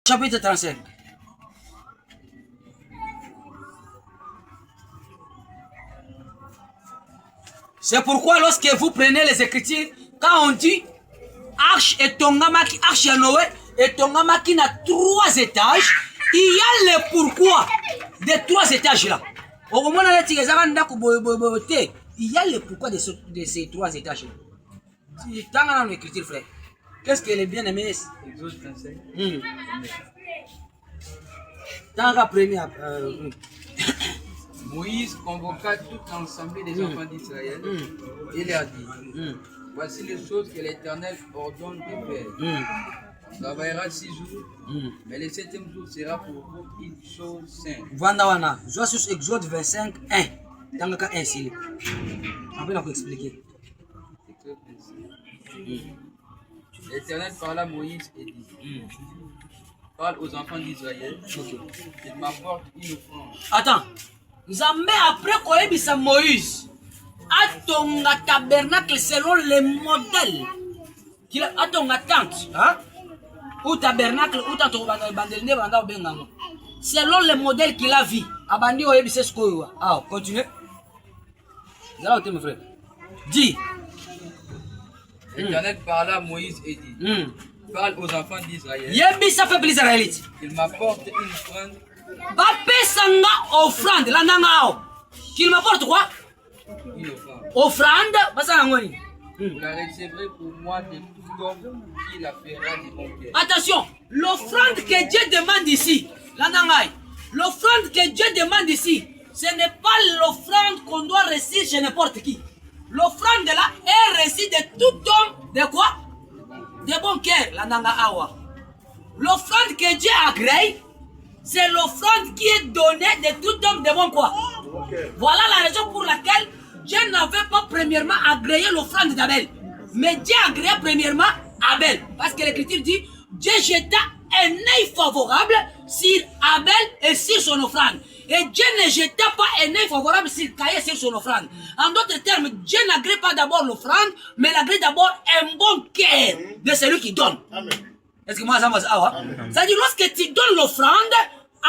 Chapitre 35. C'est pourquoi lorsque vous prenez les Écritures, quand on dit Arche et Tongamaki, Arche à Noé et Tongamaki n'a 3 étages, il y a le pourquoi des 3 étages là. Au moment où il y a le pourquoi de ces 3 étages là. Dans l'Écriture, frère, qu'est-ce qu'elle est bien aimée? Exode 35. Dans la première. Moïse convoqua toute l'ensemble des enfants d'Israël et leur dit, voici les choses que l'Éternel ordonne de faire. On travaillera 6 jours, mais le 7e jour sera pour vous une chose sainte. Vandawana, je suis sur Exode 25, 1. Dans le cas 1, c'est on va vous expliquer. L'Éternel parla à Moïse et dit, parle aux enfants d'Israël, qu'ils m'apportent une offrande. Attends. Nzambe après koyebisa Moïse atonga tabernacle selon le modèle qu'il a atonga tente hein ou tabernacle ou tente bandelne banda obengango selon le modèle qu'il a vu abandi oyebisa skoyo ah continue là mon frère dis. L'Éternel parla à Moïse et dit, parle aux enfants d'Israël, yebisa peuple israélite qu'ils m'apportent une offrande. Bapesanga offrande la nangao. Qu'il m'apporte quoi? Une offrande. Offrande, basa ngoni. Vous la recevrez pour moi de tout homme qui la fera de bon cœur. Attention, l'offrande que Dieu demande ici, la nangai. L'offrande que Dieu demande ici, ce n'est pas l'offrande qu'on doit réciter chez n'importe qui. L'offrande là est récitée de tout homme de quoi? De bon cœur, la nanga awa. L'offrande que Dieu agrée, c'est l'offrande qui est donnée de tout homme de bon quoi. Voilà la raison pour laquelle Dieu n'avait pas premièrement agréé l'offrande d'Abel. Mais Dieu a agréé premièrement Abel. Parce que l'Écriture dit, Dieu jeta un œil favorable sur Abel et sur son offrande. Et Dieu ne jeta pas un œil favorable sur Caïn et sur son offrande. En d'autres termes, Dieu n'agrée pas d'abord l'offrande, mais il agrée d'abord un bon cœur de celui qui donne. Est-ce que moi ça m'a dit? C'est-à-dire lorsque tu donnes l'offrande,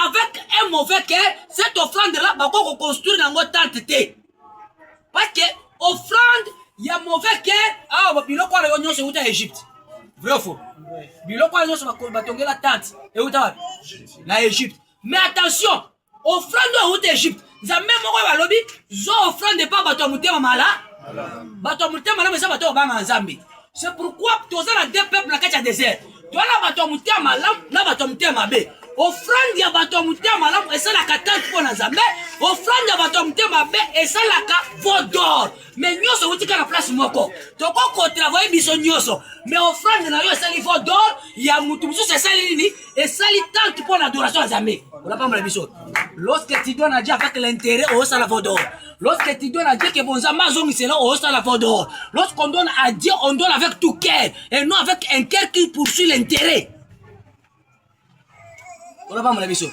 avec un mauvais cœur, cette offrande-là, va construire dans votre tente. Parce que offrande, il y a mauvais cœur. Ah, il y a en Égypte. Vrai ou faux? Il y a la tente. Et où t'as la Égypte. Mais attention, offrande en Égypte. Vous avez même lobby, zo offrande pas bateau mouté mala. Bateau mouté mala, mais ça bateau bang en Zambie. C'est pourquoi tu as deux peuples dans le désert. Tu as la bateau mouté mala, la bateau mouté mabé. Offrande ya bato mutema malamu esalaka tante pour Nzambe, offrande ya bato mutema be esalaka vodor. Mais nyoso utika na place moko. Toko ko travailler biso nyoso. Mais offrande na yo esali vodor ya mutu mususu esali nini? Esali tante pour l'adoration à Nzambe. On n'a pas mal biso. Lorsque tu donnes à Dieu avec l'intérêt, on sala vodor. Lorsque tu donnes à Dieu que bon Nzambe zongi c'est là, on sala vodor. Lorsqu'on donne à Dieu, on donne avec tout cœur et non avec un cœur qui poursuit l'intérêt. On va pas me laisser.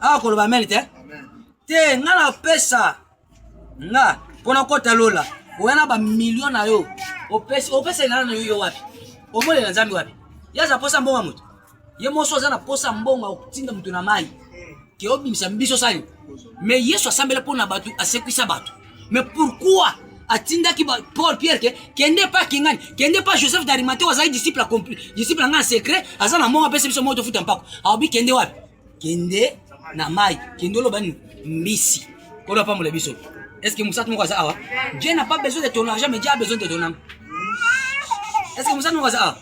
Ah, on va mettre. Te, ngala pesa. Nga, pona kota lola. Oena ba million na yo. Opesa ngala na yo wapi? Omole na Nzambe wapi? Yaza posa mbonga mutu. Ye moso za na posa mbonga okutinda mutu na mai. Ke obimisa mbiso sali. Mais Yesu asambela pona batu asekwisa batu. Mais pourquoi atinda ki Paul Pierre kende pas kingani kende pas Joseph d'Arimathée wa disciple accompli disciple nga secret azana monga pesa biso moto futa mpako aobi kende wapi kende na mai kende lo bani mbisi kola pa mo biso. Est-ce que Moussa Moussa awa Dieu n'a pas besoin de ton argent mais Dieu a besoin de ton âme. Est-ce que Moussa Moussa awa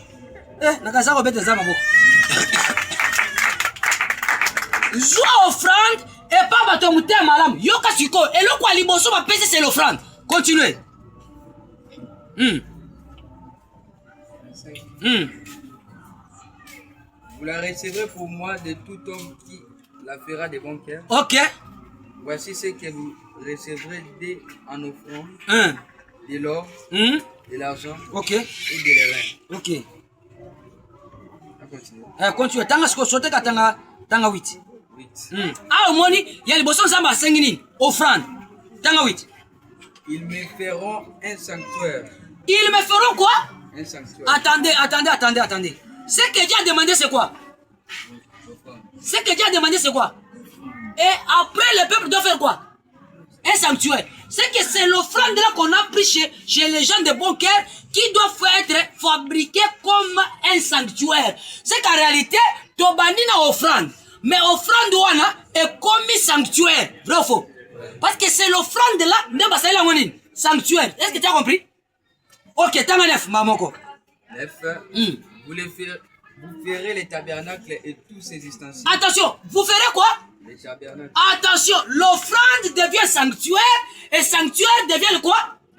nakaza ko beta zama boko joie offrande et pas bato mutema malamu yoka siko eloko aliboso ba pesa c'est l'offrande. Continuez. Vous la recevrez pour moi de tout homme qui la fera de bon cœur. Ok. Voici ce que vous recevrez en offrande. De l'or, de l'argent ok. Et de l'airain. Ok. Continue. Continue. Tanga sko sote ka tanga 8. 8. Ah, omoni, ya liboso nzamba sengini offrande. Tanga 8. Ils me feront un sanctuaire. Ils me feront quoi? Un sanctuaire. Attendez. Ce que Dieu a demandé, c'est quoi? Ce que Dieu a demandé, c'est quoi? Et après, le peuple doit faire quoi? Un sanctuaire. C'est que c'est l'offrande là qu'on a pris chez les gens de bon cœur qui doivent être fabriqués comme un sanctuaire. C'est qu'en réalité, Tobani n'a offrande. Mais offrande wana est comme sanctuaire. Vrai ou faux? Parce que c'est l'offrande là, n'est pas ça la monine. Sanctuaire. Est-ce que tu as compris? Ok, t'as 9, mamoko. 9. Vous ferez les tabernacles et tous ses ustensiles. Attention, vous ferez quoi? Les tabernacles. Attention, l'offrande devient sanctuaire et sanctuaire devient le quoi?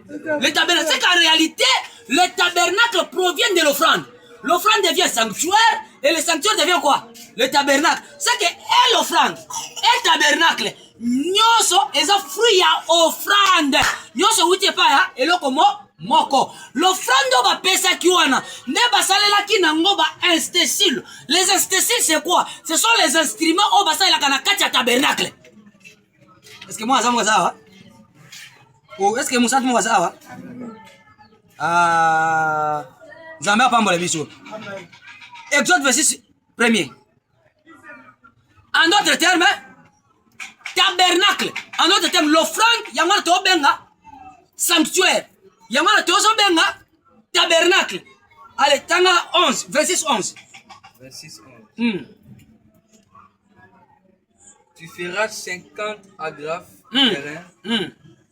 Le tabernacle. C'est qu'en réalité, le tabernacle provient de l'offrande. L'offrande devient sanctuaire et le sanctuaire devient quoi? Le tabernacle. C'est que l'offrande et le tabernacle, nyoso eza fruit à offrande. Nyoso outie pa ya eloko moko. L'offrande va pesa kiwana. Ne basalela ki nango ba instacile. Les instaciles c'est quoi? Ce sont les instruments au basalela kana kati ya tabernacle. Est-ce que moi azamu sawa? Ou est-ce que Moussa mo sawa? Zambia pambola biso. Exode 26 premier. En d'autres termes, tabernacle. En d'autres termes, l'offrande, yamana to benga sanctuaire. Yamana to so benga tabernacle. Allez, tanga 11, 26 11. 26 11. Tu feras 50 agrafes terrain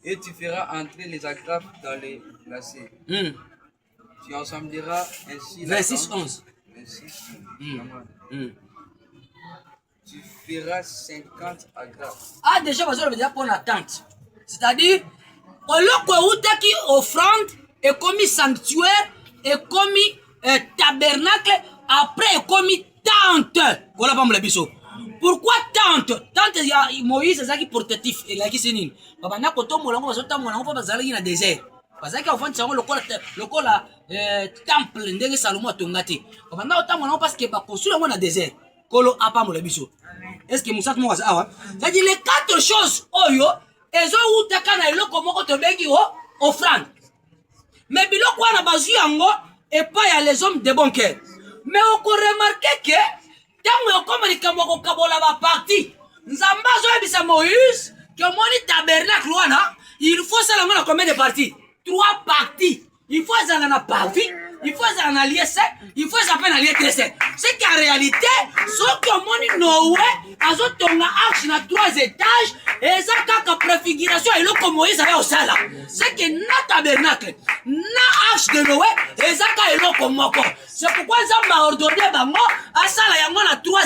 et tu feras entrer les agrafes dans les lacets. Tu ensembleras ainsi la 26 11. 26 11. Tu feras 50 agrafes. Ah, déjà, vous avez déjà pour l'attente. C'est-à-dire, au lieu que qui offrande et commis sanctuaire et commis tabernacle, après et commis tente. Voilà pas mon biseau. Pourquoi tente? Tente, il y a Moïse, c'est ça qui est portatif. Et là, qui c'est nul. Papa, n'a pas tout mon langue, parce que mon langue, parce qu'il y a un désert. Parce que offrande, c'est le temple, ndenge Salomon a tongati. Papa, n'a pas mon langue, parce que construit un désert. Kolo apa mon biseau. Est-ce que Moussa Moussa a c'est-à-dire les 4 choses, oyo, elles ont eu takana ilo comme on te begi offrande. Mais biloko wana bazu yango et pas y a les hommes de bon cœur. Mais on peut remarquer que tant comme les kamoko kabola ba parti, nzamba zo ebisa Moïse que moni tabernacle wana, il faut ça la combien de parties? 3 parties. Il faut ça na partie. Il faut ça en allier 7, il faut ça en allier 13. C'est qu'en réalité, ce que mon Noé a ton arche na 3 étages, et ça quand préfiguration et le comme Moïse avait au sala. C'est que na tabernacle, na arche de Noé, et ça quand il comme moko. C'est pourquoi ça m'a ordonné bango à sala yango na 3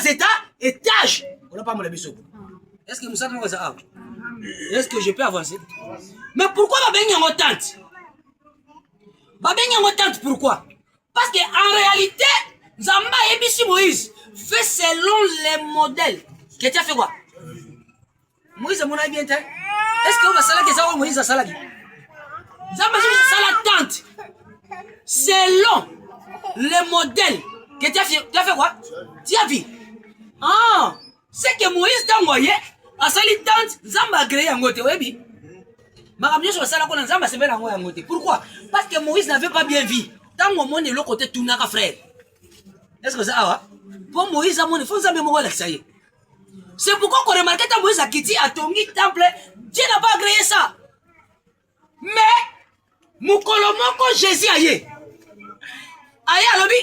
étages. On n'a pas mon biso. Est-ce que Moussa Moussa a? Est-ce que je peux avancer? Mais pourquoi ma baigne en tente? Pourquoi? Parce qu'en réalité, Zamba et Bissi Moïse fait selon les modèles. Que tu as fait quoi? Moïse a mon avis bien. Est-ce que vous avez fait ça Moïse a salagi? Zamba a la tente. Selon les modèles. Que tu as fait quoi? Tu as vu? Ah, c'est que Moïse t'a envoyé à sali tente. Zamba a créé un côté. Oui, pourquoi? Parce que Moïse n'avait pas bien vu. Tant que mon est le côté Tunaka frère. Est-ce que ça va? Pour Moïse, il faut savoir comment ça y est. C'est pourquoi on remarque que Moïse a quitté à Tongi temple. Dieu n'a pas agréé ça. Mais, Moukolomoko Jésus a yé. Aïe, alobi,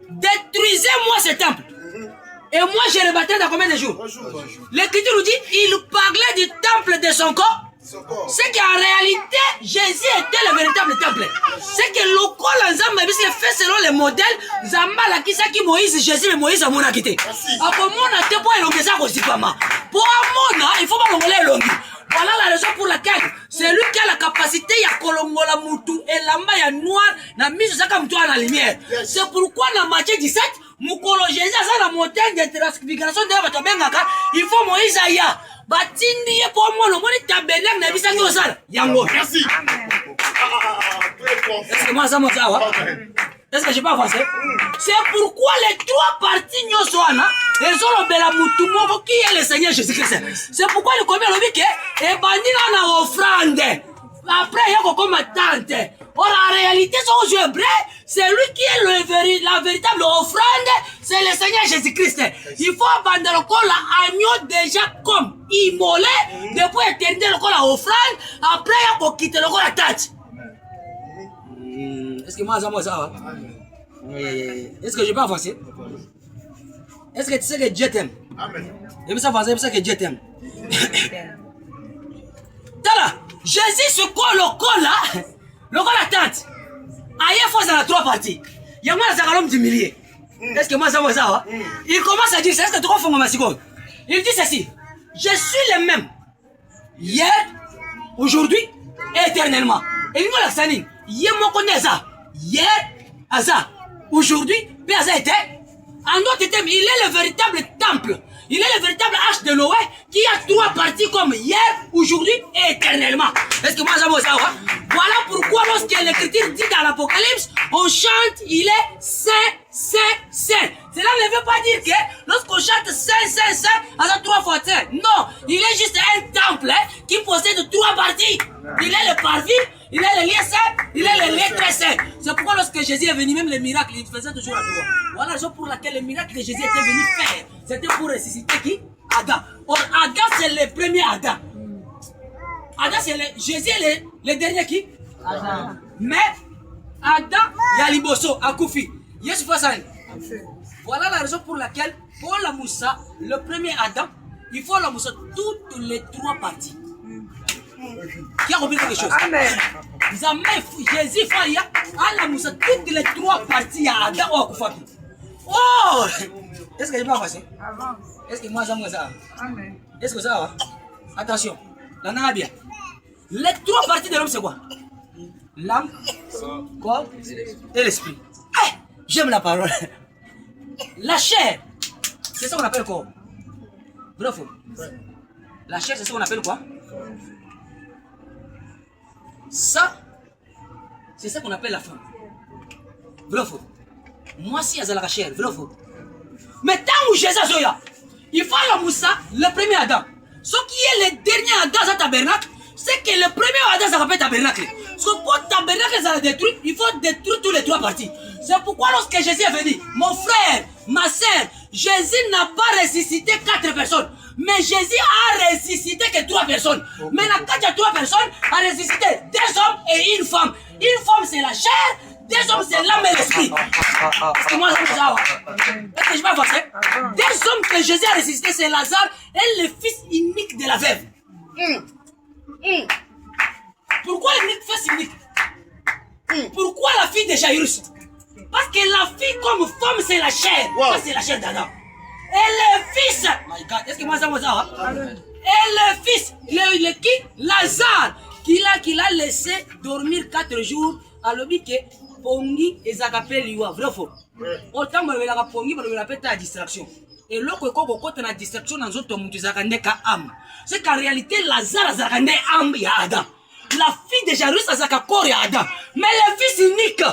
détruisez-moi ce temple. Et moi, je le battais dans combien de jours? L'Écriture nous dit, il parlait du temple de son corps. C'est qu'en réalité, Jésus était le véritable temple. C'est que le col Nzamba fait selon les modèles. Nzamba la qui c'est qui Moïse, Jésus et Moïse a mon quitté. Après mon a te pour élonguer ça aussi pas mal. Pour Amona, il faut pas l'ongoler élonguer. Voilà la raison pour laquelle c'est lui qui a la capacité à kolongola mutu et lamba ya noir na mise ça comme toi à la lumière. C'est pourquoi dans Matthieu 17, Moukolo Jésus a la montagne de transfiguration de Batobengaka, il faut Moïse aya. Batindi pour moi le moni tabernacle na bisa ngo sala yango. Merci. Est-ce que moi ça monte là? Est-ce que j'ai pas avancé? C'est pourquoi les 3 parties nyosoana elles ont le bela mutu moko qui est le Seigneur Jésus-Christ. C'est pourquoi le combien le dit que e bandina na offrande. Après, il y a comme tante. Or, en réalité, son Dieu hébreu, c'est lui qui est la véritable offrande, c'est le Seigneur Jésus-Christ. Il faut abandonner le corps l'agneau déjà comme immolé, depuis éternité le corps la offrande, après, il faut quitter le corps la tête. Est-ce que moi, ça va? Est-ce que je peux avancer? Est-ce que tu sais que Dieu t'aime? Amen. Et ça avancer, c'est que Dieu t'aime. Jésus se colle le col là, le col la tente. Aïe, il faut dans la trois parties. Il y a moi l'homme du millier. Est-ce que moi ça va ça? Il commence à dire, est-ce que tu comprends mon massico? Il dit ceci, je suis le même. Hier, aujourd'hui, éternellement. Et il me l'a dit, hier mon connaît ça. Hier, à ça. Aujourd'hui, puis à ça était. En d'autres termes, il est le véritable temple. Il est le véritable arche de Noé qui a trois parties comme hier, aujourd'hui et éternellement. Est-ce que moi ça va savoir? Voilà pourquoi lorsque l'écriture dit dans l'Apocalypse, on chante, il est saint, saint, saint. Cela ne veut pas dire que lorsqu'on chante saint, saint, saint, à ça trois fois saint. Non, il est juste un temple qui possède trois parties. Il est le parvis, il est le lieu saint, il est le lieu très saint. C'est pourquoi lorsque Jésus est venu, même les miracles, il faisait toujours à trois. Voilà la raison pour laquelle les miracles que Jésus était venu faire, c'était pour ressusciter qui? Adam. Or, Adam, c'est le premier Adam. Adam, c'est Jésus est le dernier qui? Adam. Mais, Adam, il y a Liboso, Akoufi. Yes, voilà la raison pour laquelle, pour la Moussa, le premier Adam, il faut la Moussa toutes les trois parties. Qui a compris quelque chose? Amen. Jésus fait à la Moussa toutes les trois parties à Adam ou Akoufabi. Oh! Est-ce que je peux avancer? Est-ce que moi j'aime ça? Amen. Est-ce que ça va? Attention, la bien. Les trois parties de l'homme c'est quoi? L'âme, corps et l'esprit. Hey, j'aime la parole. La chair, c'est ça qu'on appelle quoi? Vrai ou faux? La chair, c'est ça qu'on appelle quoi? Ça, c'est ça qu'on appelle la femme. Vrai ou faux? Moi, si il y a la chair, vrai ou faux? Mais tant que Jésus est là, il faut la Moussa, le premier Adam. Ce qui est le dernier Adam, c'est tabernacle, c'est que le premier Adam, ça s'appelle tabernacle. Parce que pour tabernacle, ça le détruit, il faut détruire tous les trois parties. C'est pourquoi lorsque Jésus est venu, mon frère, ma soeur, Jésus n'a pas ressuscité 4 personnes. Mais Jésus a ressuscité que 3 personnes. Maintenant, quand il y a 3 personnes, a ressuscité 2 hommes et une femme. Une femme, c'est la chair. 2 hommes, c'est l'âme et l'esprit. Est-ce que moi, ça est-ce que je vais avancer? 2 hommes que Jésus a ressuscité, c'est Lazare et le fils unique de la veuve. Pourquoi le fils unique? Pourquoi la fille de Jairus? Parce que la fille comme femme, c'est la chair. Ça, c'est la chair d'Adam. Et le fils, my God, est-ce que moi, ça et le fils, le qui? Lazare, qu'il a laissé dormir 4 jours, à l'objet que Pongi et Zagapé liwa, vrai ou faux? Autant que la Pongi, on l'appelle la distraction. Et l'autre, quand on a distraction dans autres mondes, c'est qu'en réalité, Lazare a Zagandé âme, il y a Adam. La fille de Jairus a Zaka corps, il y a Adam. Mais le fils unique,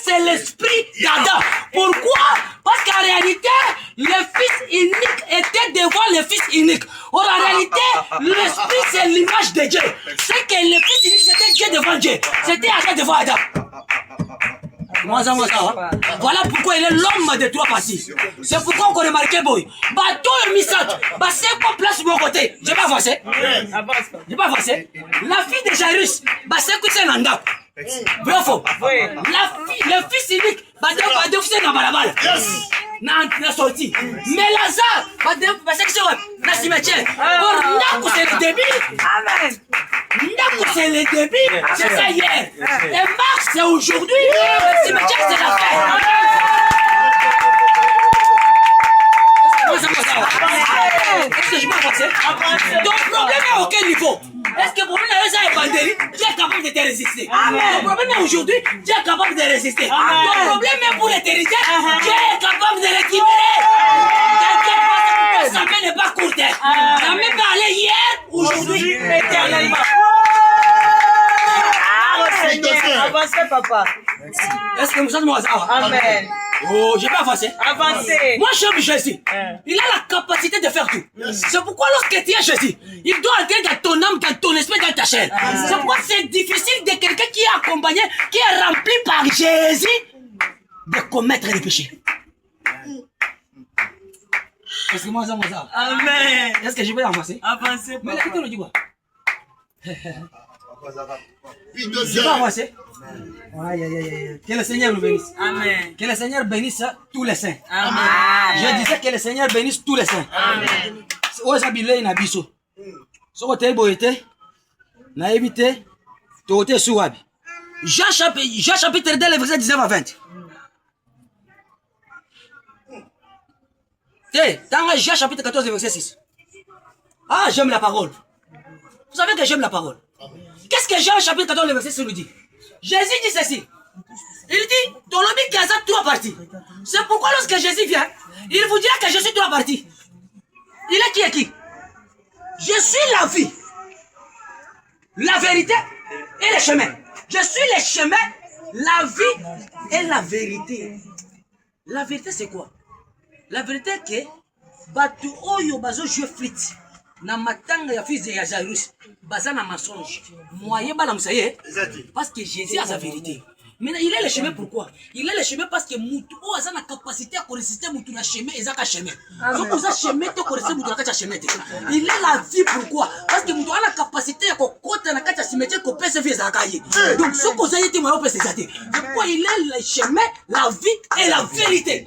c'est l'esprit d'Adam. Pourquoi? Parce qu'en réalité, le fils unique était devant le fils unique. Or, en réalité, l'esprit, c'est l'image de Dieu. C'est que le fils unique, c'était Dieu devant Dieu. C'était Adam devant Adam. Voilà pourquoi il est l'homme de 3 parties. C'est pourquoi on connaît marqué boy. Bateau et Misat. C'est quoi place de mon côté? Je vais pas avancer. Je vais pas avancer. La fille de Jairus. C'est quoi c'est Nanda? Vrai ou faux? Le fils unique. C'est dans la balle. Na sorti. Mais Lazare. C'est que c'est la cimetière. Or, c'est le début. Amen. C'est le début. C'est ça hier. Et Marc, c'est aujourd'hui. Le cimetière, c'est la fête. Est-ce que je peux avancer? Ton problème est à quel niveau? Est-ce que le problème est à Bandéry? Dieu est capable de te résister. Ton problème est aujourd'hui, Dieu est capable de résister. Ton problème est pour l'éternité, Dieu est capable de récupérer. Sa main n'est pas courte. Sa main peut aller hier, aujourd'hui, éternellement. Avancez, papa. Est-ce que vous êtes moi? Amen. Oh, je vais avancer. Avancez. Moi, j'aime Jésus. Il a la capacité de faire tout. C'est pourquoi lorsque tu es Jésus, il doit entrer dans ton âme, dans ton esprit, dans ta chair. C'est pourquoi c'est difficile de quelqu'un qui est accompagné, qui est rempli par Jésus, de commettre les péchés. Est-ce que moi, ça, Amen. est-ce que je vais avancer? Avancez, Mais papa. la question, dit quoi? Je vais avancer. Aïe, aïe, aïe. Que le Seigneur nous bénisse. Amen. Que le Seigneur bénisse tous les saints. Amen. Je disais que le Seigneur bénisse tous les saints. Amen. Ozabilei na biso. Soko te boyete. Na ebite. Tote suwabi. Jean chapitre 2, le verset 19 à 20. Dans Jean chapitre 14, verset 6. Ah, j'aime la parole. Vous savez que j'aime la parole. Qu'est-ce que Jean chapitre 14, verset 6 nous dit? Jésus dit ceci. Il dit, dans le but qu'il y a trois parties. C'est pourquoi lorsque Jésus vient, il vous dira que je suis trois parties. Il est qui et qui? Je suis la vie, la vérité et le chemin. Je suis le chemin, la vie et la vérité. La vérité c'est quoi? La vérité est que batu oyo bazo jouer flûte na matanga ya fils de Jairus baza na mensonge. Moyen bala musaye parce que Jésus a sa vérité. Mais il est le chemin pourquoi? Il est le chemin parce que mutu o a la capacité à résister mutu na chemin et zaka chemin. Donc oza chemin to résister mutu na kata chemin. Il est la vie pourquoi? Parce que mutu a la capacité à kokota na kata cimetière ko pese vie zaka ye. Donc ce que ça yete mo pese zate. Pourquoi il est le chemin, la vie et la vérité.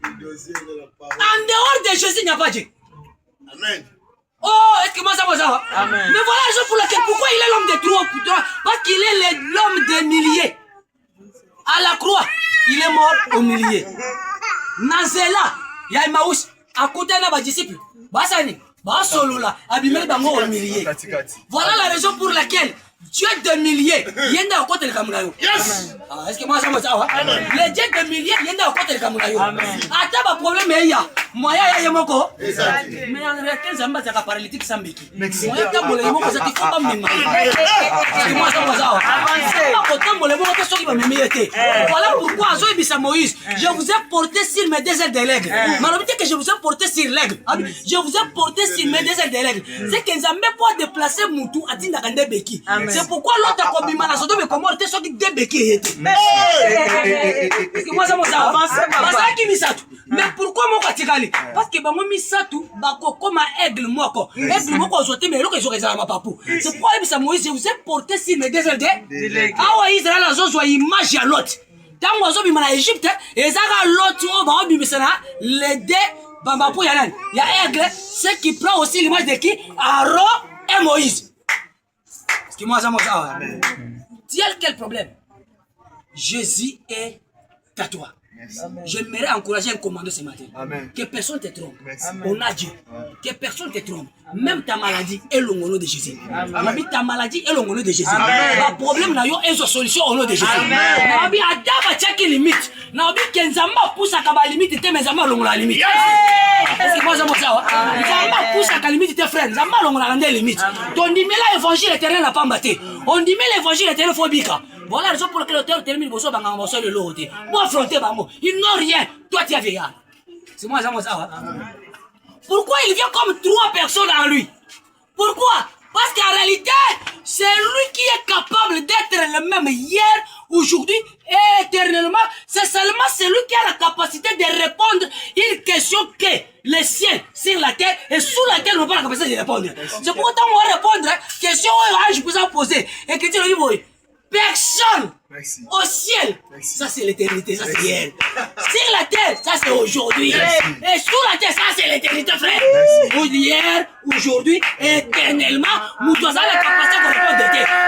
En dehors de Jésus, il n'y a pas Dieu. Amen. Oh, est-ce que moi ça va ça? Amen. Mais voilà la raison pour laquelle, pourquoi il est l'homme de trois? Parce qu'il est l'homme des milliers. À la croix, il est mort au millier. Nazela, il y a Emmaüs, à côté de nos disciples. Basani, Basolola, abimé bango au millier. Voilà la raison pour laquelle Dieu de milliers, il y a un côté de Kamurayo. Est-ce que moi ça va ça? Les dieux de milliers, il y a un côté de Kamurayo. Attends, le problème est là. Moi, il y a mon corps. Mais en réalité, ça m'a dit paralytique sans béquille. Moi, il y a mon émo, ça ne faut pas me marier. Est-ce que moi ça va ça? Voilà pourquoi, Moïse, je vous ai porté sur mes deux ailes de l'aigle. Malheureusement que je vous ai porté sur l'aigle. Je vous ai porté sur mes deux ailes de l'aigle. C'est que nous n'avons pas déplacé Moutou à Tindakande Beki. C'est pourquoi l'autre a commis mal à son dos, mais comment était ce qui débéqué était. Est-ce que moi ça va ça? Mais pourquoi mon Katikali? Parce que moi Misatou, comme un aigle moko. Aigle moko zoté, mais l'autre ils ont ma papou. C'est pourquoi Moïse, je vous ai porté sur mes deux ailes de l'aigle. Ah ouais, Israël a zoé image à l'autre. Tant que vous avez Égypte, et ça a l'autre, les deux, Bambapou Yanan. Il y a aigle, ce qui prend aussi l'image de qui? Aaron et Moïse. Est-ce que moi ça m'a dit? Tu as quel problème? Jésus est à toi. J'aimerais encourager un commando ce matin. Amen. Que personne ne te trompe. On a Dieu. Que personne ne te trompe. Même ta maladie est le nom de Jésus. Même ta maladie est le nom de Jésus. Le problème n'a pas une solution au nom de Jésus. N'a pas adaba tchaki limite. N'a pas kenzamba poussa kaba limite te mezamba longo la limite. Est-ce que moi ça me ça? Nzamba poussa kaba limite te frère. Nzamba longo la rende limite. Ton dit mais l'évangile éternel n'a pas battu. On dit mais l'évangile éternel faut bika. Voilà la raison pour laquelle l'auteur termine pour ça le lot. Pour affronter Bango. Ils n'ont rien. Toi, tu es vieillard. C'est moi, ça. Pourquoi il vient comme trois personnes en lui? Pourquoi? Parce qu'en réalité, c'est lui qui est capable d'être le même hier, aujourd'hui et éternellement. C'est seulement celui qui a la capacité de répondre une question que les ciels sur la terre et sous la terre n'ont pas la capacité de répondre. C'est pourquoi on va répondre question que je vous ai posée et que tu le dis, oui. Personne au ciel, ça c'est l'éternité, ça c'est hier. Sur la terre, ça c'est aujourd'hui. Et sous la terre, ça c'est l'éternité, frère. Hier, aujourd'hui, éternellement, nous avons la capacité de répondre.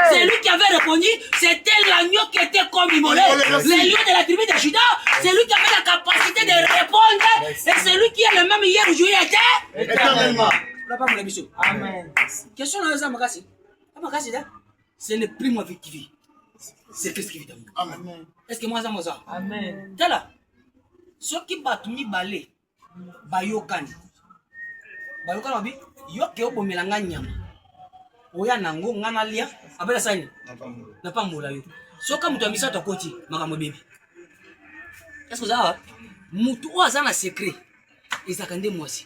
C'est lui qui avait répondu, c'était l'agneau qui était comme immolé. L'agneau de la tribu de Juda, c'est lui qui avait la capacité de répondre. Et c'est lui qui est le même hier, aujourd'hui, éternellement. Amen. Question de Zamakasi. Ce n'est plus moi qui vis. C'est Christ qui vit en moi. Amen. Est-ce que moi ça ça? Amen. Tala. Ce qui bat mi balé, bayokani. Bayokani wabi, yoke obo melanga nyama. Oya nango ngana lia, abela sani. Na pa mula yo. So ka mutu amisa to koti, makambo bibi. Est-ce que vous avez mutu oyo aza na secret ezalaka nde mwasi.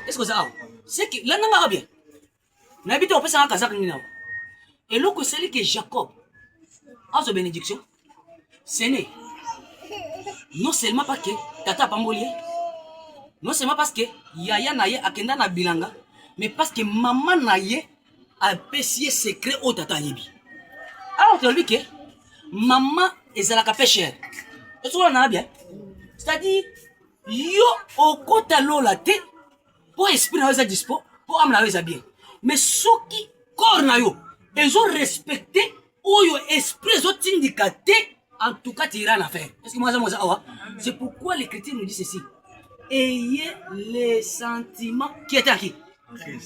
Est-ce que vous avez c'est que là nanga bien nayebi te opesaka kazaka nini nawo eloko esali ke Jacob azwa bénédiction ce n'est non seulement parce que tata apamboli ye, non seulement parce que yaya na ye akenda na bilanga, mais parce que maman na ye apesi ye secret oyo tata ayebi. Alors tolobi ke maman ezalaka pe cher. Est-ce que na bien? C'est-à-dire yo okota lola te pour esprit na yo eza dispo, pour âme na yo eza bien. Mais soki corps na yo ezo respecter oyo esprit ezotindika te, en tout cas tu iras en affaire. Est-ce que moi c'est pourquoi l'Écriture nous dit ceci. Ayez les sentiments qui étaient en qui?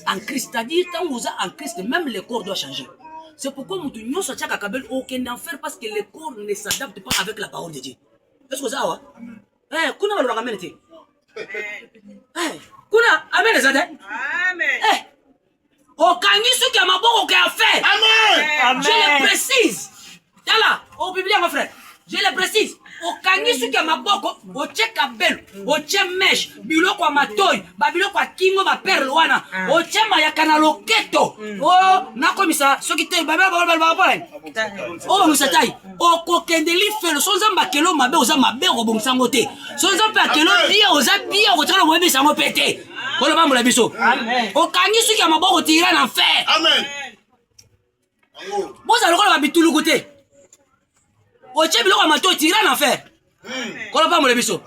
En Christ. C'est-à-dire quand vous êtes en Christ, même le corps doit changer. C'est pourquoi nous ne sommes pas capables aucun enfer parce que le corps ne s'adapte pas avec la parole de Dieu. Est-ce que ça va? Eh, kuna va le ramener. Eh, kuna amen les amis. Amen. Eh, au kangisu qui a ma bonne aucun affaire. Amen. Je le précise. Là, au biblique mon frère. Je le précise. Au kangisu qui a ma bonne au check belle, au check mèche, biloko a matoy, babiloko a kingo ba perle wana, au check ma yakana loketo. Oh, na comme ça, ce qui te oh, nous s'attaille. Au kokendeli fait le son zamba kelo mabe oza mabe robong sangote. Son zamba kelo bien oza bien au travers mobe sango pété. Ko le ba mola biso. Amen. Au kangisu qui a ma bonne tira en enfer. Amen. Bon ça le ba bitulu côté. Oche biloko mato tira en enfer. Kola pa molebiso.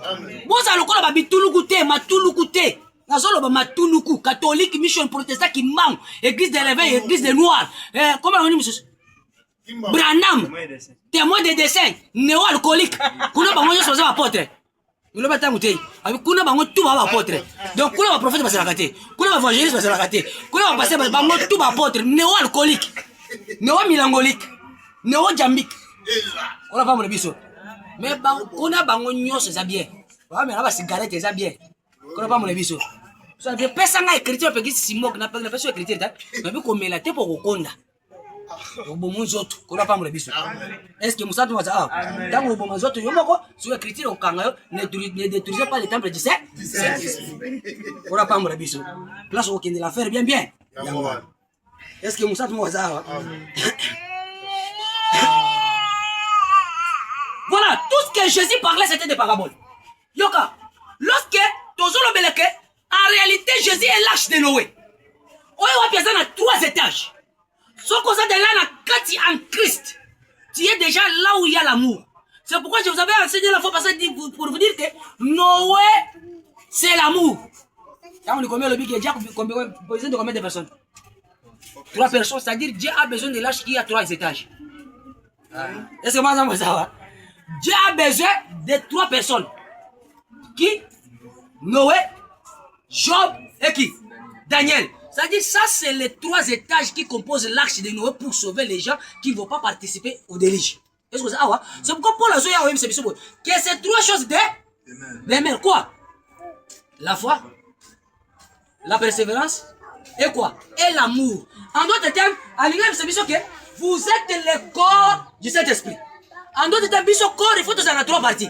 Boza lokola ba bituluku te, matuluku te. Nazolo ba matuluku, catholique, mission protestant qui manque, église de l'éveil, église de noir. Comment on dit monsieur? Branham. Témoin de dessin, néo-alcoolique. Kuna ba moyo soza apôtre. Nous le batons mouté. Avec kuna ba tout ba apôtre. Donc kuna ba prophète ba salakate. Kuna ba évangéliste ba salakate. Kuna ba pasteur ba tout ba apôtre, néo-alcoolique. Néo-mélancolique. Néo-jambique. On a pas mon biso. Mais on a bango nyos ça bien. Ouais mais là ba cigarette ça bien. On a pas mon biso. Ça fait personne na écriture pe ki simok na pe na personne écriture ta. Mais bi ko mela te pour konda. Bon mon zoto. On a pas mon biso. Est-ce que Moussa doit ça? Dans le bon zoto yo moko sur écriture au kanga ne détruisez pas le temple du Saint. On a pas mon biso. Place au kende la faire bien bien. Est-ce que Moussa doit ça? Voilà, tout ce que Jésus parlait, c'était des paraboles. Yoka, lorsque Tozolo Beleke, en réalité, Jésus est l'arche de Noé. On est à 3 étages. Sauf que ça, de là, quand tu es en Christ, tu es déjà là où il y a l'amour. C'est pourquoi je vous avais enseigné la fois passée pour vous dire que Noé, c'est l'amour. Quand on dit combien le but, Dieu a besoin de combien de personnes? 3 personnes, c'est-à-dire Dieu a besoin de l'arche qui a 3 étages. Est-ce que moi, ça va? Dieu a besoin de 3 personnes. Qui? Noé, Job et qui? Daniel. C'est-à-dire ça, c'est les 3 étages qui composent l'arche de Noé pour sauver les gens qui ne vont pas participer au déluge. Est-ce que ça va? C'est pourquoi Paul a dit que ces 3 choses des mères. Quoi? La foi, la persévérance et quoi? Et l'amour. En d'autres termes, à l'égard que vous êtes le corps du Saint-Esprit. En d'autres termes, il faut tous en 3 parties.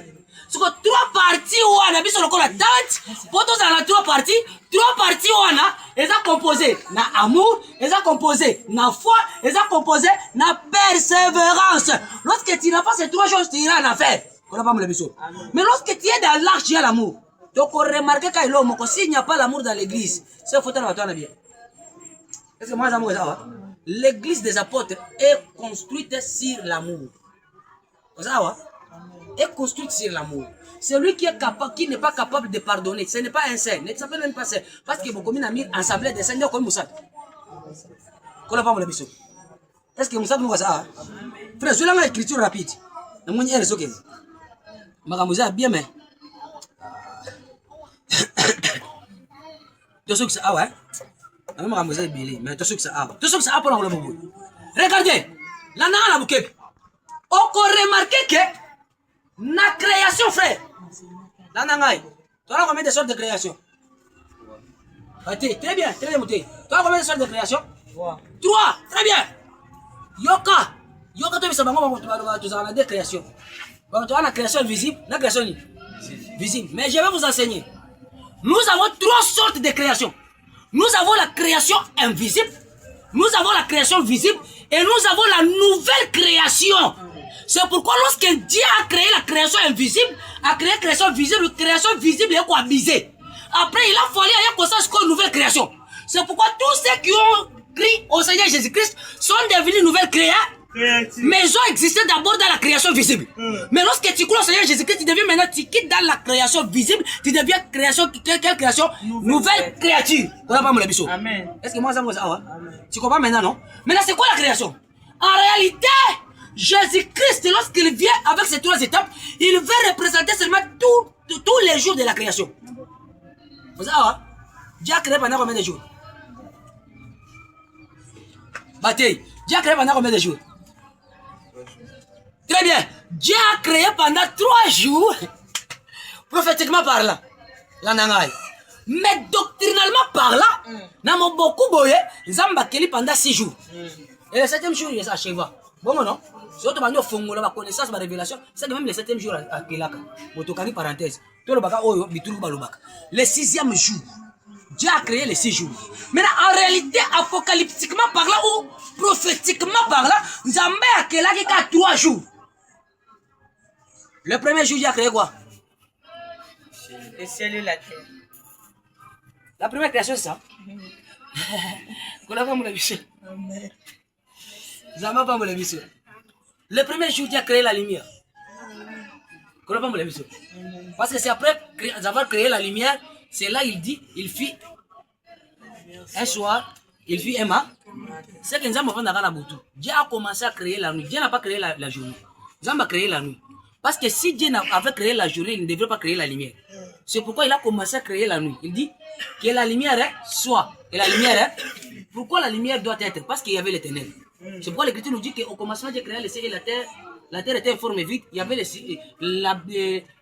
Parce que 3 parties, on a besoin de la tête, pour tous en 3 parties, 3 parties, on a, elles sont composées na amour, elles sont composées na foi, elles sont composées na persévérance. Lorsque tu n'as pas ces 3 choses, tu iras en affaire. Mais lorsque tu es dans l'arche, tu as l'amour. Donc, on remarque que s'il n'y a pas l'amour dans l'église, c'est faut faire la bien. Est-ce que moi, ça l'église des apôtres est construite sur l'amour. Ça est construite sur l'amour. Celui qui est capable, qui n'est pas capable de pardonner, ce n'est pas un saint. Ne s'appelle même pas saint. Parce que beaucoup de amis assemblés des saints comme Moussa. Est-ce que Moussa nous ça? Frère, je l'ai écriture rapide. La moitié est ok. Ma Moussa bien mais. Tu sais que ça ouais. Ma Moussa est bien mais tu sais que ça tu sais que ça pour le bobo. Regardez. La nana bouquet. On peut remarquer que la création, frère, la nangaï, tu as combien de sortes de création? Très bien, Mouté. Tu as combien de sortes de création? 3, très bien. Yoka, tu as des créations. Bon, tu as la création visible, la création visible. Mais je vais vous enseigner. Nous avons 3 sortes de créations. Nous avons la création invisible, nous avons la création visible et nous avons la nouvelle création. C'est pourquoi lorsque Dieu a créé la création invisible, a créé la création visible est quoi biser. Après, il a fallu aller comme ça jusqu'à une nouvelle création. C'est pourquoi tous ceux qui ont cru au Seigneur Jésus-Christ sont devenus nouvelles créations. Mais ils ont existé d'abord dans la création visible. Mais lorsque tu crois au Seigneur Jésus-Christ, tu deviens maintenant, tu quittes dans la création visible, tu deviens création, quelle création? Nouvelle créature. Amen. Est-ce que moi ça me ça? Tu comprends maintenant, non? Maintenant, c'est quoi la création? En réalité, Jésus-Christ, lorsqu'il vient avec ces 3 étapes, il veut représenter seulement tous les jours de la création. Vous savez, Dieu a créé pendant combien de jours? Bataille. Dieu a créé pendant combien de jours? Très bien. Dieu a créé pendant 3 jours, prophétiquement parlant, la nangaï. Mais doctrinalement parlant, nous avons beaucoup boyé, nous avons créé pendant 6 jours. Et le 7e jour, il est achevé. Bon, non? Si on a fait la connaissance, la révélation, c'est même le 7e jour à Kelaka. Motokani parenthèse. Tout le baka, oh, bitou balubak. Le 6e jour, Dieu a créé les 6 jours. Maintenant, en réalité, apocalyptiquement parlant ou prophétiquement parlant, nous avons créé 3 jours. Le premier jour, Dieu a créé quoi? Le ciel et la terre. La première création, c'est ça. Le premier jour, Dieu a créé la lumière. Parce que c'est après avoir créé la lumière, c'est là il dit, il fit un soir, il fit un matin. C'est que nous avons fait dans la boutou. Dieu a commencé à créer la nuit. Dieu n'a pas créé la journée. Nous avons créé la nuit. Parce que si Dieu avait créé la journée, il ne devrait pas créer la lumière. C'est pourquoi il a commencé à créer la nuit. Il dit que la lumière soit. Et la lumière est. Pourquoi la lumière doit être? Parce qu'il y avait les ténèbres. C'est pourquoi l'Écriture nous dit qu'au commencement, Dieu créé le ciel et la terre. La terre était informe et vide. Il y avait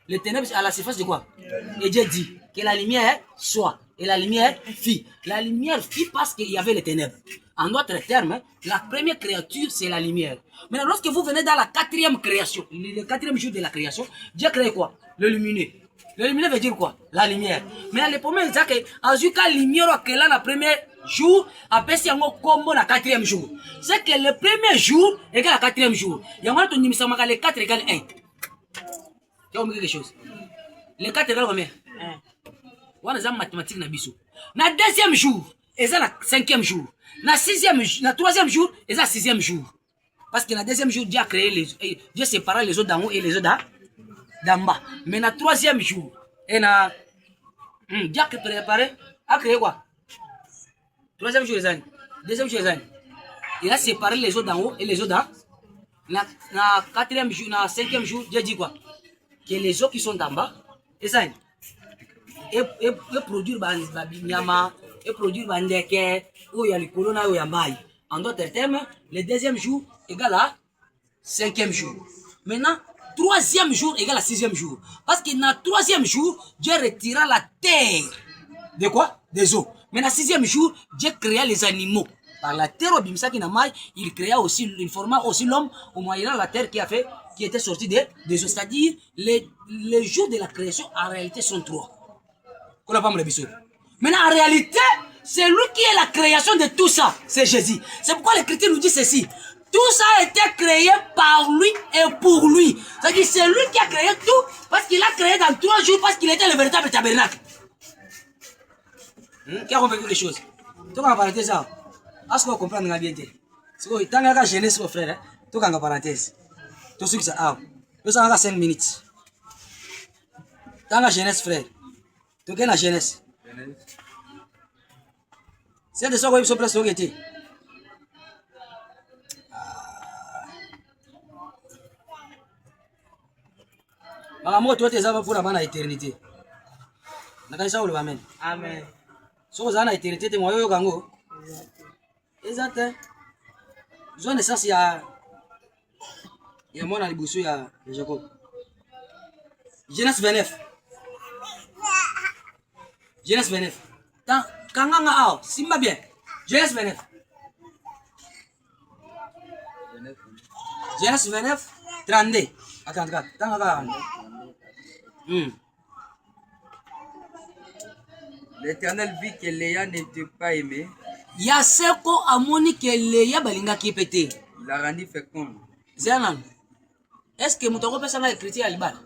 les ténèbres à la surface de quoi? Et Dieu dit que la lumière soit. Et la lumière fit. La lumière fit parce qu'il y avait les ténèbres. En d'autres termes, la première créature, c'est la lumière. Maintenant, lorsque vous venez dans la 4e création, le 4e jour de la création, Dieu a créé quoi? Le lumineux. Le lumineux veut dire quoi? La lumière. Mais le premier, c'est que, en tout cas, la lumière, qui est là, le premier jour, après, c'est un combo, le 4e jour. C'est que le premier jour égale le 4e jour. Il y a un autre numéro, le 4 égale 1. Tu as oublié quelque chose? Le 4 égale combien? 1. On a des mathématiques dans le biseau. Le 2e jour, et ça, le 5e jour. Le 3e jour, et ça, le 6e jour. Parce que le 2e jour, Dieu a créé les, Dieu sépara les autres d'en haut et les autres d'en bas. Mais le 3e jour, et Dieu a préparé, a créé quoi? 3e jour, les amis. 2e jour, les amis. Il a séparé les autres d'en haut et les autres d'en bas. Le 4e jour, le 5e jour, Dieu dit quoi? Que les autres qui sont d'en bas, et ça, et produire Nyama, et produire Bandeke, où il y a les colonnes, où il y a Maï. En d'autres termes, le 2e jour égale à 5e jour. Maintenant, 3e jour égale à 6e jour. Parce que dans le 3e jour, Dieu retira la terre. De quoi? Des eaux. Mais dans le 6e jour, Dieu créa les animaux. Par la terre au Bimsa qui n'a maille, il créa aussi, il forma aussi l'homme au moyen de la terre qui était sorti des eaux. C'est-à-dire, les jours de la création, en réalité, sont 3. Maintenant, en réalité, c'est lui qui est la création de tout ça. C'est Jésus. C'est pourquoi l'Écriture nous dit ceci. Tout ça a été créé par lui et pour lui. C'est-à-dire, c'est lui qui a créé tout parce qu'il a créé dans 3 jours parce qu'il était le véritable tabernacle. Qui a compris quelque chose? Tu as parenthèse ça. Est-ce qu'on comprend bien? Si tu as une jeunesse, mon frère, tu as une parenthèse. Tu sais que ça. Tu as 5 minutes. Tu as une jeunesse, frère. Tu as une jeunesse. C'est de ça qu'on se place au guetté. Maman, toi, tes avants pour la éternité. Amen. Amen. Si vous avez l'éternité, vous avez gango. Exact. Zone de sens, il y a moi dans les boussos, il y a Jacob. Genèse 29. Genèse 29. Quand on a Simba bien. Genèse 29. Genèse 29, 32 Attends, regarde. L'Éternel vit que Léa n'était pas aimée. Yaseko amoni que Léa balinga kipete. Il la rendit féconde. Zenan. Est-ce que mutoko pesa na chrétien alibala?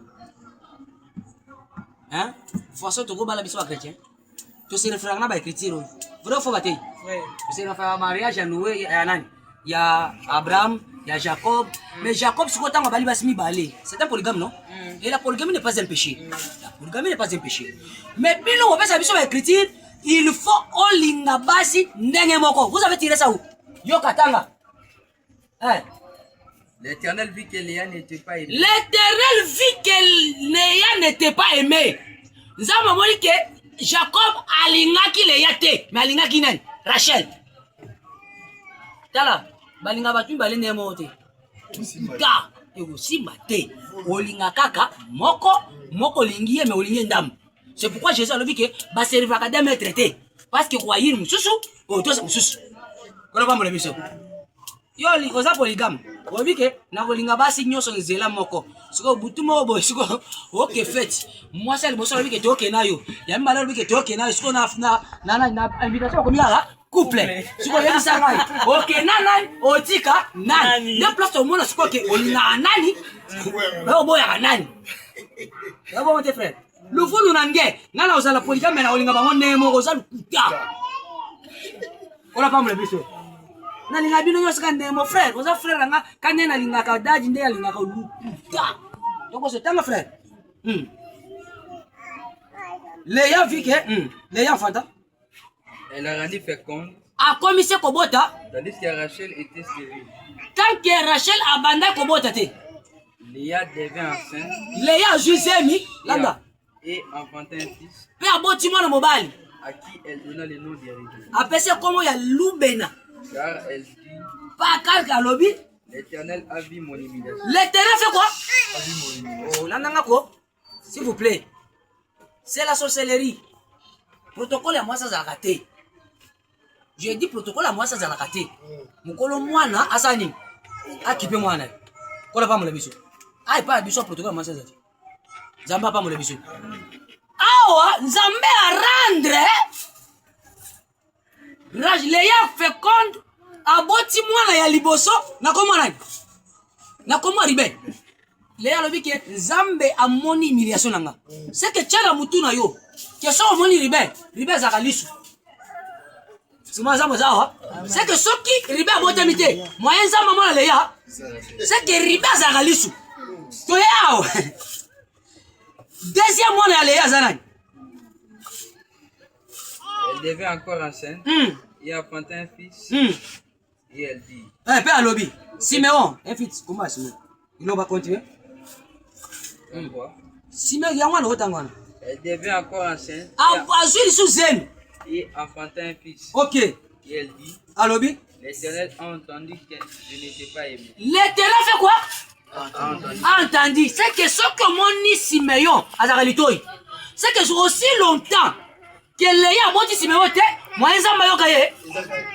Hein? Façon to go bala biso chrétien. To se réfère na ba chrétien. Vrai faut bater. Ouais. To se réfère mariage à Noé ya nani? Ya Abraham, ya Jacob. Mais Jacob siko tanga bali basimi balé. C'est un polygame non? Et la polygamie n'est pas un péché. La polygamie n'est pas un péché. Mais bilo on pesa biso ba chrétien, il faut olinga basi ndenge moko. Vous avez tiré ça où? Yo katanga. Hein? L'Éternel vit que Léa n'était pas aimée. L'Éternel vit que Léa n'était pas aimée. Nous avons dit que Jacob alingaki Léa te, mais alingaki nani? Rachel. Tala, balinga batu balende mote. Ka, ego simba te. Olinga kaka moko lingiye mais olingi ndam. C'est pourquoi Jésus a dit que ba servir ka 2 mètres te. Parce que kwa yiri mususu, o to mususu. Kola ba mo le biso. Yo li oza polygame. Obike na kolinga basi nyoso nzela moko. Siko butu mo boy siko oke fete. Moi ça le bosso obike to oke na yo. Ya mbala obike to oke na yo siko na invitation ko mira couple. Siko yebi sangai. Oke nana otika nani. De place au monde siko ke olinga nani. Ba boya nani. Ba bon tes frères. Le fond nous nange. Ngala osala polygame na olinga ba monde mo osala kuta. On a pas me biso. Na linga bino nyos kande mon frère, oza frère nga kande na linga ka daji nde linga ka lukuta. Donc c'est un frère. Léa vit que Léa enfanta. Elle a rendu féconde. A commissaire kobota. Tandis que Rachel était stérile. Tant que Rachel abanda kobota te. Léa devint enceinte. Léa Jusemi landa. Et enfanta un fils. Pe aboti mwana mobali. À qui elle donna le nom d'Hérédie. Apese komo ya Lubena. Car elle dit, Pas calque lobby. l'Éternel a vu mon humiliation. L'Éternel fait quoi? A vu mon humiliation. Oh, landanga ko. S'il vous plaît. C'est la sorcellerie. Protocole à moi ça a raté. J'ai dit protocole à moi ça a raté. Mukolo mwana asani. Akipe mwana. Kola pa mo lebiso. Ai pa biso protocole à moi ça a raté. Zamba pa mo lebiso. Awa nzambe a rendre Léa féconde aboti mwana ya liboso na koma nani na koma ribe Léa lobi ke nzambe amoni humiliation nanga c'est que tchana mutu na yo ke so amoni ribe za kalisu sima nzambe zawa c'est que soki ribe abota mite moyen nzambe mona Léa c'est que ribe za kalisu to yao deuxième mwana ya Léa zanani. Elle devait encore enceinte et enfanta un fils. Et elle dit, Père Alobi, Siméon, un fils, comment Siméon? Il va continuer. Siméon, il y a un autre. Elle devait encore enceinte et enfanta un fils. Ok. Et elle dit, Alobi, l'Éternel a entendu que je n'étais pas aimé. L'Éternel fait quoi? A entendu. C'est que ce que mon ni Siméon, c'est que aussi longtemps que Léa a dit Siméon, moi, Zamba yokaye.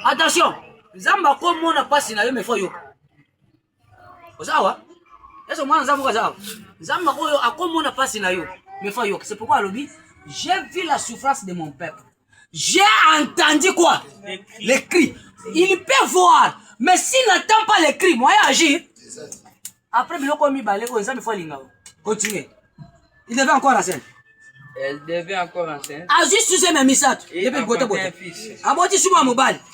Attention, Zamba comme on n'a pas signé, mais faut yo. Ozawa, est-ce que moi Zamba Ozawa? Zamba comme on n'a pas signé, mais faut yo. C'est pourquoi Alobi, j'ai vu la souffrance de mon peuple. J'ai entendu quoi? Les cris. Il peut voir, mais s'il n'entend pas les cris, moi agir. Après, il faut continuer. Il devait encore enceinte. Elle devait encore enceinte. Et enfanta un fils.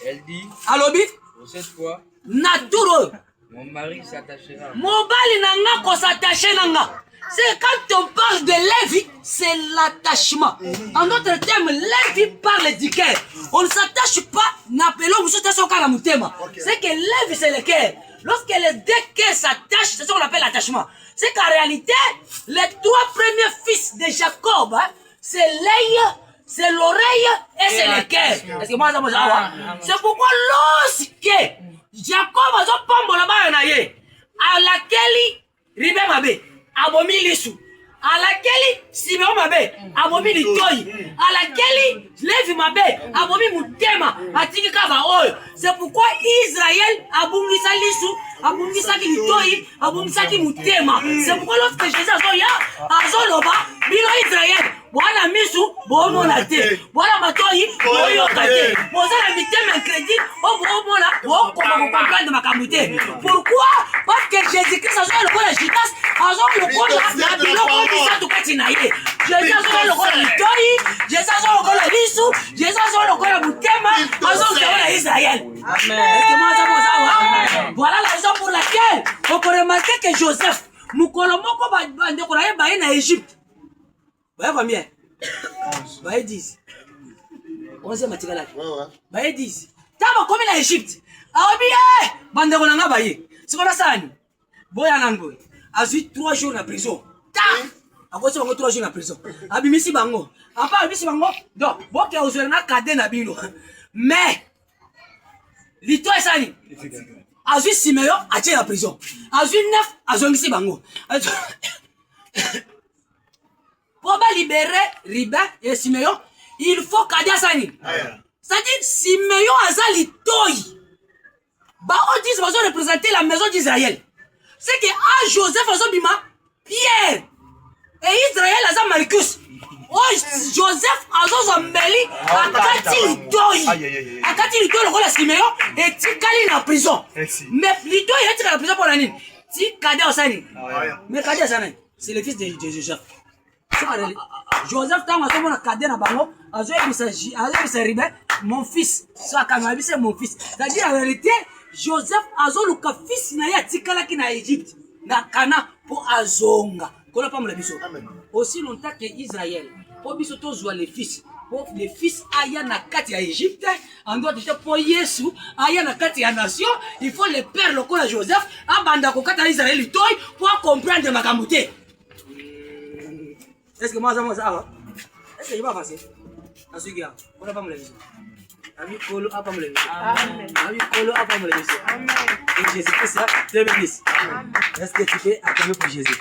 Elle dit, Alobi, pour cette fois, Naturo. mon mari s'attachera. Mobali nanga ko s'attacher nanga. C'est quand on parle de Lévi, c'est l'attachement. En d'autres termes, Lévi parle du cœur. On ne s'attache pas, n'appelons c'est que Lévi c'est le cœur. Lorsque les deux cœurs s'attachent, c'est ce qu'on appelle l'attachement. C'est qu'en réalité, les 3 premiers fils de Jacob, hein, c'est l'œil, c'est l'oreille et c'est le cœur. Est-ce que moi, c'est pourquoi lorsque Jacob a son pombo là-bas, à laquelle Ribé Mabé, abomi lisu, alakeli Simeon mabe abomi litoi alakeli Levi mabe abomi mutema atiki kaba oyo. C'est pourquoi Israël abungisa lisu abungisa ki litoi abungisa ki mutema. C'est pourquoi lorsque Jésus azoloba bino Israël Bwana misu bomona te bwana matoi boyoka te bozala mitema crédit obomona bokoma comprendre makambo te. Pourquoi? Parce que Jésus-Christ azo lokola Judas azo lokola na biloko bisatu kati na ye. Jésus azo lokola litoi, Jésus azo lokola lisu, Jésus azo lokola mutema, azo lokola Israël. Amen. Voilà la raison pour laquelle on peut remarquer que Joseph mukolo moko bande ko na ye ba na Égypte. Bah combien? Bah 10. 11e matikala. Bah 10. Taba komi na Égypte. Aobi bande ko nga baye. Siko na sani. Boya nango. Azui 3 jours na prison. Ta. Akoso bango 3 jours na prison. Abimisi bango. Apa abimisi bango. Donc, boke ozwe na kade na bino. Mais lito esani. Azui Simeon a été na prison. Azui 9 azongisi bango. Pour libérer Riba et Simeon, il faut Kadia Sani. C'est-à-dire, Simeon Azali Toy. Bah, on dit qu'ils vont représenter la maison d'Israël. C'est que à Joseph Azobima, Pierre et Israël Azam Marcus. Oh, Joseph Azozambeli, Akati Toy. Akati Toy, le rôle de Simeon, et Tikali en prison. Mais Litoy est en prison pour l'année. Kadia Sani. Mais Kadia Sani, c'est le fils de Joseph. Joseph Tang a na cadé na bango, mon fils, ça c'est mon fils. C'est-à-dire en réalité, Joseph azo luka fils na ya tikala ki na Égypte, na Cana pour azonga. Kola pa mula biso. Aussi longtemps que Israël, pour biso to zwa les fils, pour les fils aya na kati ya Égypte, en doit déjà pour Yesu aya na kati ya nation, il faut les pères locaux à Joseph, abanda ko kata Israël toy pour comprendre makambo te. Est-ce que moi ça va? Est-ce que je vais passer? À ce gars, on n'a pas me lever. Ami Kolo a pas me lever. Amen. Ami Kolo a pas me lever. Amen. Et Jésus-Christ, te bénisse. Est-ce que tu peux acclamer pour Jésus?